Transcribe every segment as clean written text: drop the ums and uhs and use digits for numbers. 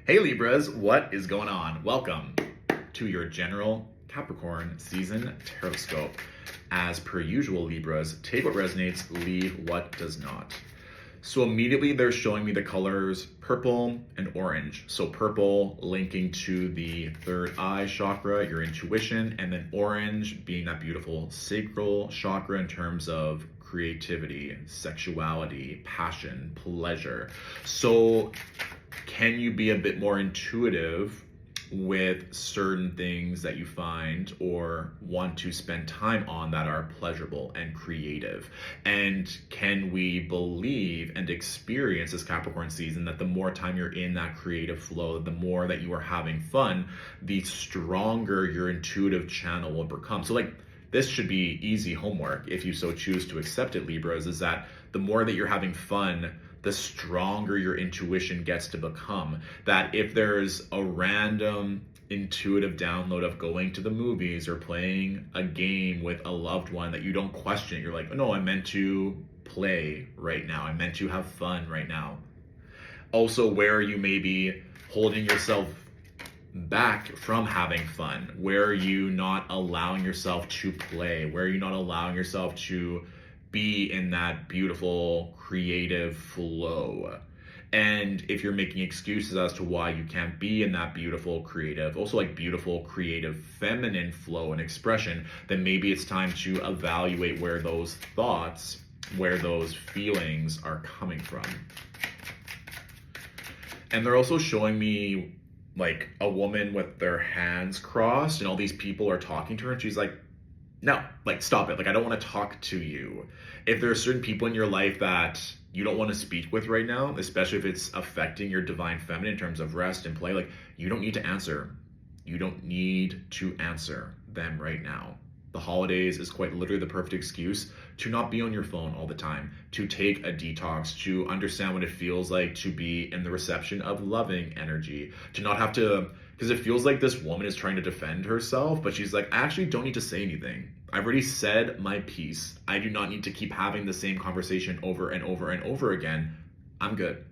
Hey Libras, what is going on? Welcome to your general Capricorn season Tarotscope. As per usual, Libras, take what resonates, leave what does not. So immediately they're showing me the colors purple and orange. So purple linking to the third eye chakra, your intuition, and then orange being that beautiful sacral chakra in terms of creativity, sexuality, passion, pleasure. So can you be a bit more intuitive with certain things that you find or want to spend time on that are pleasurable and creative? And can we believe and experience this Capricorn season that the more time you're in that creative flow, the more that you are having fun, the stronger your intuitive channel will become? So this should be easy homework if you so choose to accept it, Libras, is that the more that you're having fun, the stronger your intuition gets to become. That if there's a random intuitive download of going to the movies or playing a game with a loved one that you don't question, you're like, oh, no, I meant to play right now. I meant to have fun right now. Also, where you may be holding yourself back from having fun, where are you not allowing yourself to play, where are you not allowing yourself to be in that beautiful creative flow. And if you're making excuses as to why you can't be in that beautiful creative, also beautiful creative feminine flow and expression, then maybe it's time to evaluate where those thoughts, where those feelings are coming from. And they're also showing me a woman with their hands crossed and all these people are talking to her and she's like, no, stop it. I don't want to talk to you. If there are certain people in your life that you don't want to speak with right now, especially if it's affecting your divine feminine in terms of rest and play, you don't need to answer. You don't need to answer them right now. The holidays is quite literally the perfect excuse to not be on your phone all the time, to take a detox, to understand what it feels like to be in the reception of loving energy, to not have to, because it feels like this woman is trying to defend herself, but she's like, I actually don't need to say anything. I've already said my piece. I do not need to keep having the same conversation over and over and over again. I'm good.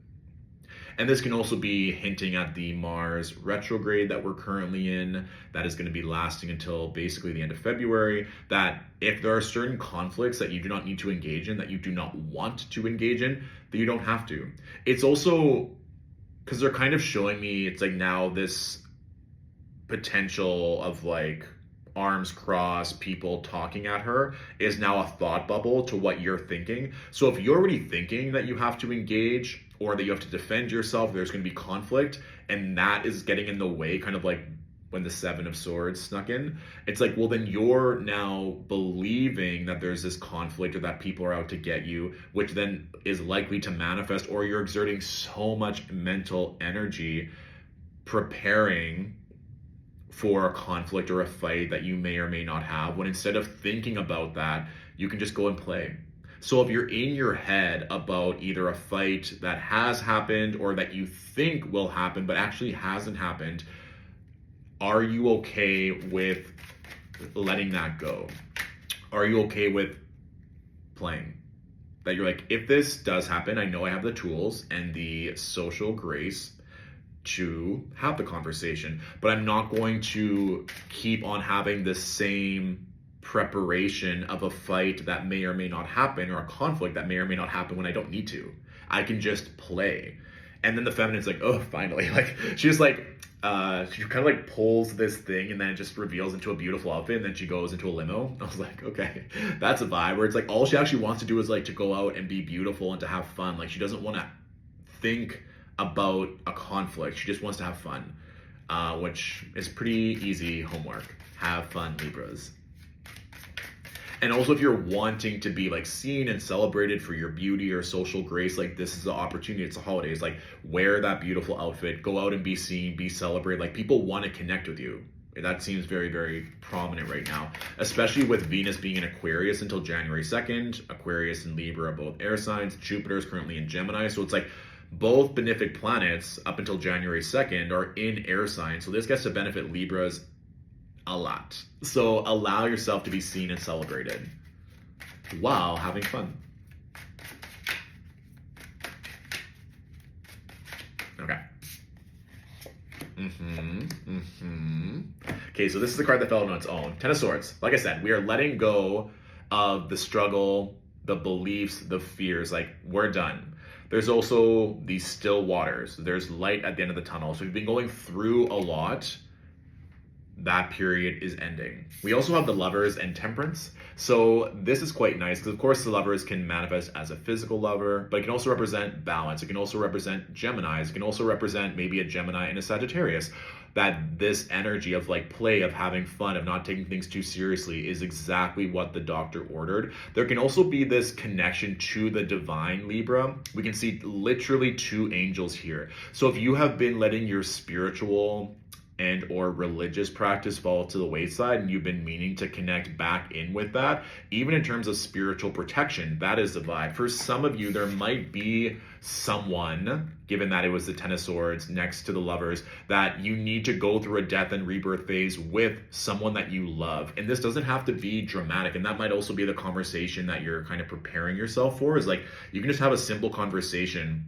And this can also be hinting at the Mars retrograde that we're currently in, that is going to be lasting until basically the end of February, that if there are certain conflicts that you do not need to engage in, that you do not want to engage in, that you don't have to. It's also, because they're kind of showing me, it's now this potential of arms crossed, people talking at her is now a thought bubble to what you're thinking. So if you're already thinking that you have to engage or that you have to defend yourself, there's going to be conflict, and that is getting in the way, kind of when the Seven of Swords snuck in, it's well, then you're now believing that there's this conflict or that people are out to get you, which then is likely to manifest, or you're exerting so much mental energy preparing for a conflict or a fight that you may or may not have, when instead of thinking about that, you can just go and play. So if you're in your head about either a fight that has happened or that you think will happen but actually hasn't happened, are you okay with letting that go? Are you okay with playing? That you're if this does happen, I know I have the tools and the social grace to have the conversation, but I'm not going to keep on having the same preparation of a fight that may or may not happen, or a conflict that may or may not happen when I don't need to. I can just play. And then the feminine's oh, finally. She just she kind of pulls this thing and then it just reveals into a beautiful outfit, and then she goes into a limo. I was okay, that's a vibe where it's all she actually wants to do is to go out and be beautiful and to have fun. She doesn't want to think about a conflict. She just wants to have fun, which is pretty easy homework. Have fun, Libras. And also, if you're wanting to be seen and celebrated for your beauty or social grace, this is the opportunity. It's the holidays. Wear that beautiful outfit, go out and be seen, be celebrated. People want to connect with you. That seems very, very prominent right now, especially with Venus being in Aquarius until January 2nd. Aquarius and Libra are both air signs. Jupiter is currently in Gemini. So it's both benefic planets up until January 2nd are in air signs. So this gets to benefit Libras a lot. So allow yourself to be seen and celebrated while having fun. Okay. Okay, so this is the card that fell on its own. Ten of Swords. Like I said, we are letting go of the struggle, the beliefs, the fears. Like, we're done. There's also these still waters. There's light at the end of the tunnel. So if you've been going through a lot, that period is ending. We also have the Lovers and Temperance. So this is quite nice because, of course, the Lovers can manifest as a physical lover, but it can also represent balance. It can also represent Geminis. It can also represent maybe a Gemini and a Sagittarius. That this energy of like play, of having fun, of not taking things too seriously is exactly what the doctor ordered. There can also be this connection to the divine, Libra. We can see literally two angels here. So if you have been letting your spiritual and or religious practice fall to the wayside and you've been meaning to connect back in with that, even in terms of spiritual protection, that is the vibe. For some of you, there might be someone, given that it was the Ten of Swords next to the Lovers, that you need to go through a death and rebirth phase with someone that you love. And this doesn't have to be dramatic. And that might also be the conversation that you're kind of preparing yourself for, is like, you can just have a simple conversation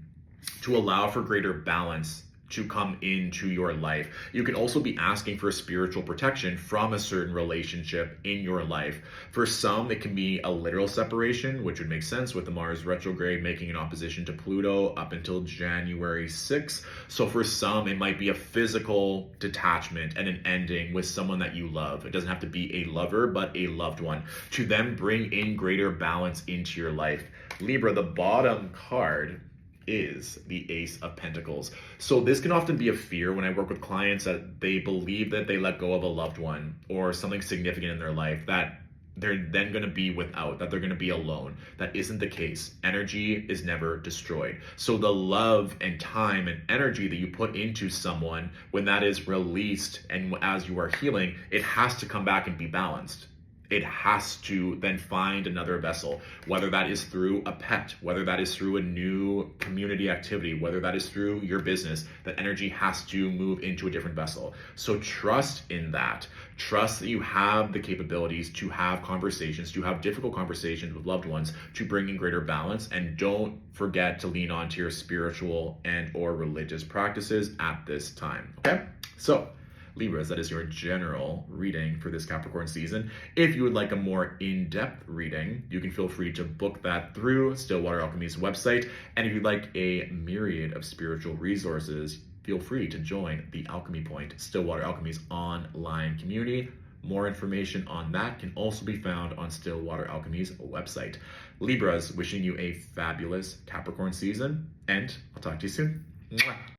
to allow for greater balance to come into your life. You can also be asking for spiritual protection from a certain relationship in your life. For some, it can be a literal separation, which would make sense with the Mars retrograde making an opposition to Pluto up until January 6th. So for some, it might be a physical detachment and an ending with someone that you love. It doesn't have to be a lover, but a loved one, to then bring in greater balance into your life. Libra, the bottom card is the Ace of Pentacles. So this can often be a fear when I work with clients, that they believe that they let go of a loved one or something significant in their life, that they're then going to be without, that they're going to be alone. That isn't the case. Energy is never destroyed. So the love and time and energy that you put into someone, when that is released and as you are healing, it has to come back and be balanced. It has to then find another vessel, whether that is through a pet, whether that is through a new community activity, whether that is through your business. That energy has to move into a different vessel. So trust in that. Trust that you have the capabilities to have conversations, to have difficult conversations with loved ones, to bring in greater balance. And don't forget to lean onto your spiritual and or religious practices at this time. Okay? So Libras, that is your general reading for this Capricorn season. If you would like a more in-depth reading, you can feel free to book that through Stillwater Alchemy's website. And if you'd like a myriad of spiritual resources, feel free to join the Alchemy Point, Stillwater Alchemy's online community. More information on that can also be found on Stillwater Alchemy's website. Libras, wishing you a fabulous Capricorn season, and I'll talk to you soon. Mwah.